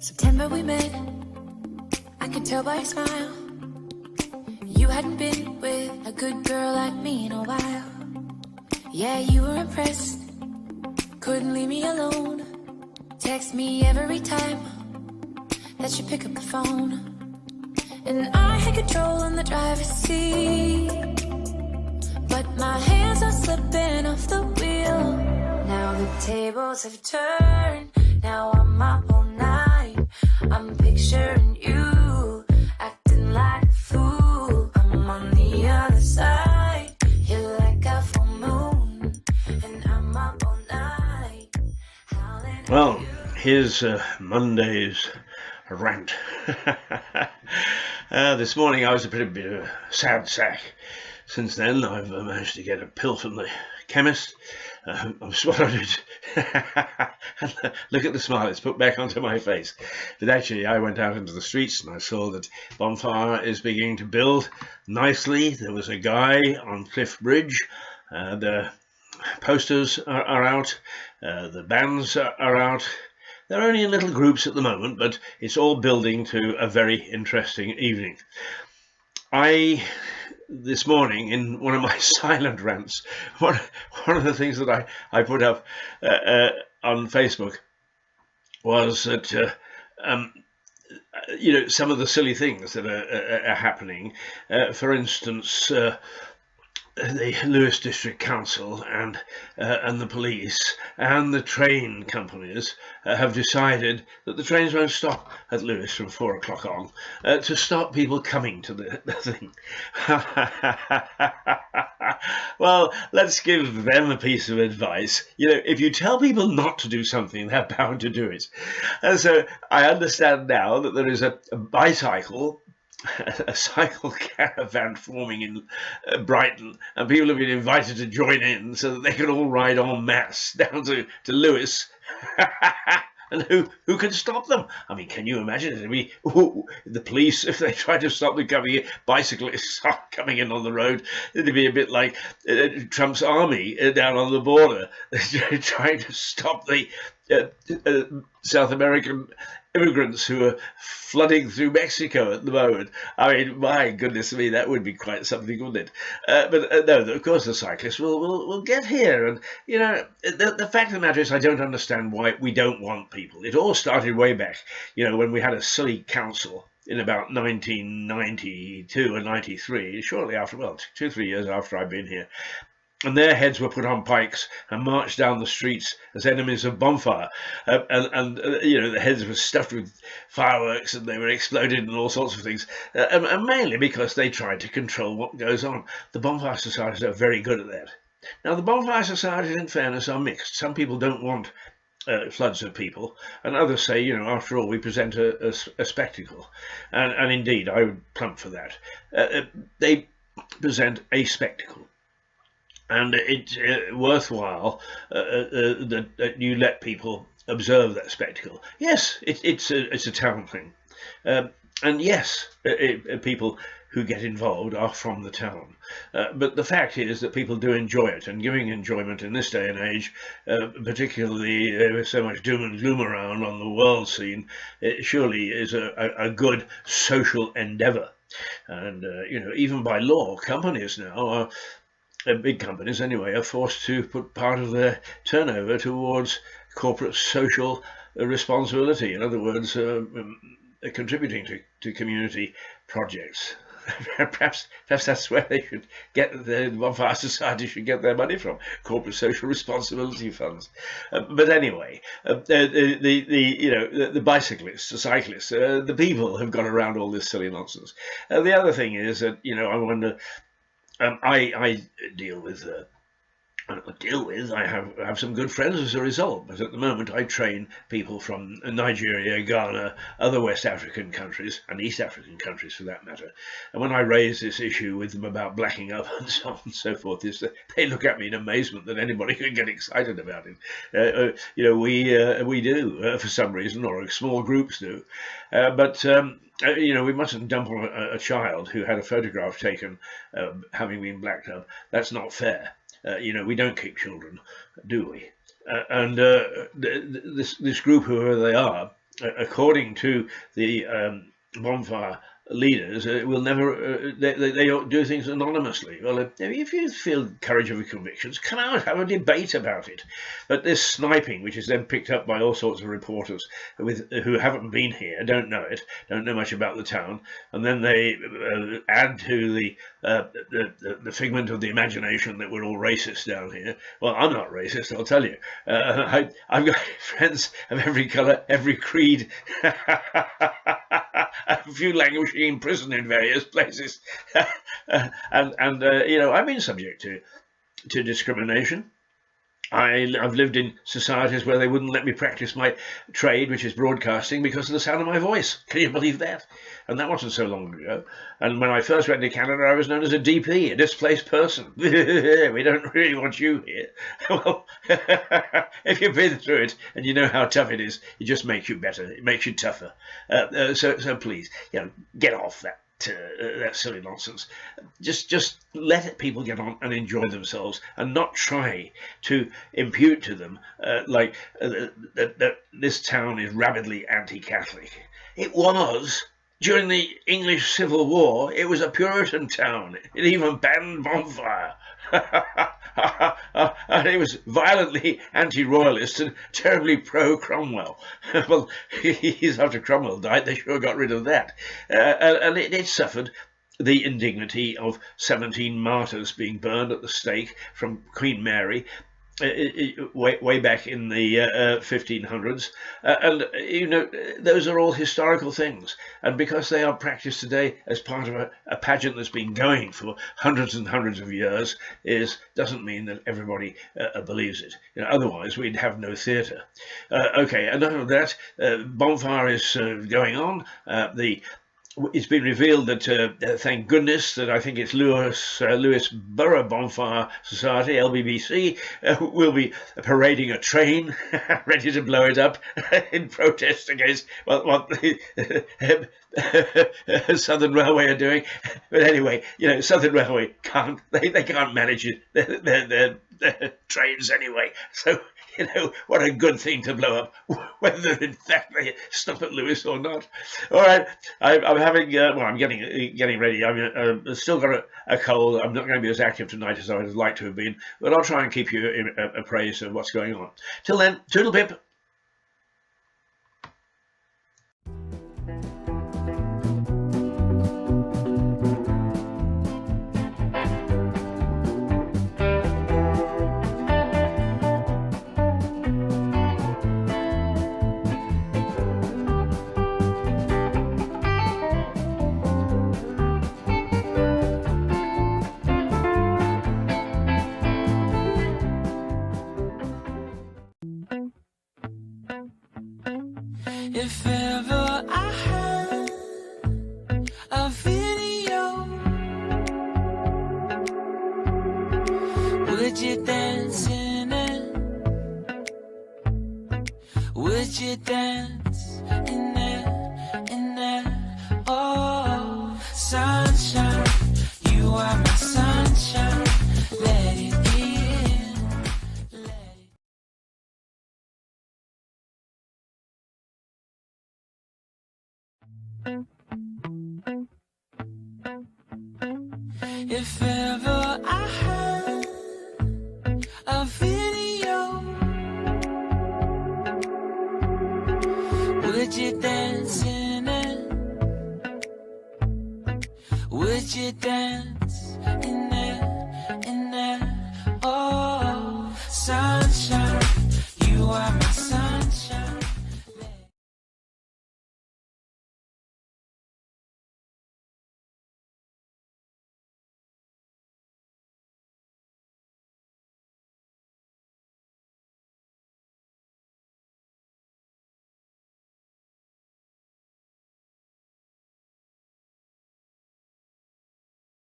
September we met, I could tell by your smile. You hadn't been with a good girl like me in a while. Yeah, you were impressed, couldn't leave me alone. Text me every time that you pick up the phone. And I had control in the driver's seat, but my hands are slipping off the wheel. Now the tables have turned, now I'm up all night. I'm picturing you, acting like a fool. I'm on the other side, you're like a full moon, and I'm up all night. Well, here's Monday's rant. This morning I was a pretty bit of a sad sack. Since then I've managed to get a pill from the chemist. I've swallowed it. And look at the smile it's put back onto my face. But actually I went out into the streets and I saw that bonfire is beginning to build nicely. There was a guy on Cliff Bridge. The posters are out. The bands are out. They're only in little groups at the moment, but it's all building to a very interesting evening. This morning, in one of my silent rants, one of the things that I put up on Facebook was that, some of the silly things that are happening. For instance, the Lewes District Council and the police and the train companies have decided that the trains won't stop at Lewes from 4 o'clock on to stop people coming to the thing. Well, let's give them a piece of advice. If you tell people not to do something, they're bound to do it. And so I understand now that there is a cycle caravan forming in Brighton, and people have been invited to join in so that they can all ride en masse down to Lewes. And who can stop them? I mean, can you imagine it? The police, if they try to stop the bicyclists coming in on the road, it'd be a bit like Trump's army down on the border, trying to stop the South American immigrants who are flooding through Mexico at the moment. I mean, my goodness me, that would be quite something, wouldn't it? No, of course the cyclists will get here. And, the fact of the matter is I don't understand why we don't want people. It all started way back, when we had a silly council in about 1992 and 93, shortly after, 2-3 years after I've been here. And their heads were put on pikes and marched down the streets as enemies of bonfire. The heads were stuffed with fireworks and they were exploded and all sorts of things. And mainly because they tried to control what goes on. The bonfire societies are very good at that. Now, the bonfire societies, in fairness, are mixed. Some people don't want floods of people, and others say, after all, we present a spectacle. And indeed, I would plump for that. They present a spectacle. And it's worthwhile that you let people observe that spectacle. Yes, it's a town thing. And yes, people who get involved are from the town. But the fact is that people do enjoy it, and giving enjoyment in this day and age, particularly with so much doom and gloom around on the world scene, it surely is a good social endeavour. And, even by law, companies now are... big companies anyway are forced to put part of their turnover towards corporate social responsibility. In other words, contributing to community projects. Perhaps that's where they should get the bonfire society should get their money from, corporate social responsibility funds. But anyway, the bicyclists, the cyclists, the people have got around all this silly nonsense. The other thing is that I wonder. I I have some good friends as a result, but at the moment I train people from Nigeria, Ghana, other West African countries, and East African countries for that matter. And when I raise this issue with them about blacking up and so on and so forth, they look at me in amazement that anybody can get excited about it. We do for some reason, or small groups do, but we mustn't dump on a child who had a photograph taken having been blacked up. That's not fair. We don't keep children, do we? This group, whoever they are, according to the bonfire leaders, will never they don't do things anonymously. Well, if you feel courage of your convictions, come out, have a debate about it. But this sniping, which is then picked up by all sorts of reporters who haven't been here, don't know much about the town, and then they add to the figment of the imagination that we're all racist down here. Well, I'm not racist, I'll tell you. I've got friends of every colour, every creed, a few languishing in prison in various places, and I've been subject to discrimination. I've lived in societies where they wouldn't let me practice my trade, which is broadcasting, because of the sound of my voice. Can you believe that? And that wasn't so long ago. And when I first went to Canada, I was known as a DP, a displaced person. We don't really want you here. Well, if you've been through it and you know how tough it is, it just makes you better. It makes you tougher. So please, get off that silly nonsense. Just let people get on and enjoy themselves, and not try to impute to them that this town is rabidly anti-Catholic. It was. During the English Civil War, it was a Puritan town. It even banned bonfire. And it was violently anti-royalist and terribly pro-Cromwell. Well, years after Cromwell died, they sure got rid of that. And it suffered the indignity of 17 martyrs being burned at the stake from Queen Mary way back in the 1500s, and those are all historical things, and because they are practiced today as part of a pageant that's been going for hundreds and hundreds of years, doesn't mean that everybody believes it. Otherwise we'd have no theatre. Okay, enough of that. Bonfire is going on. It's been revealed that, thank goodness, that I think it's Lewes Borough Bonfire Society, LBBC, will be parading a train ready to blow it up in protest against what the Southern Railway are doing. But anyway, Southern Railway can't manage it, their trains anyway. So, what a good thing to blow up, whether in fact they stop at Lewes or not. All right, I'm having, I'm getting ready. I've still got a cold. I'm not going to be as active tonight as I would like to have been, but I'll try and keep you appraised of what's going on. Till then, toodle pip. If ever I had a video, would you dance in it? Would you dance in it? Oh, sunshine, you are my sunshine. Let it in. If ever I had a video, would you dance in it? Would you dance in it? Oh, sunshine.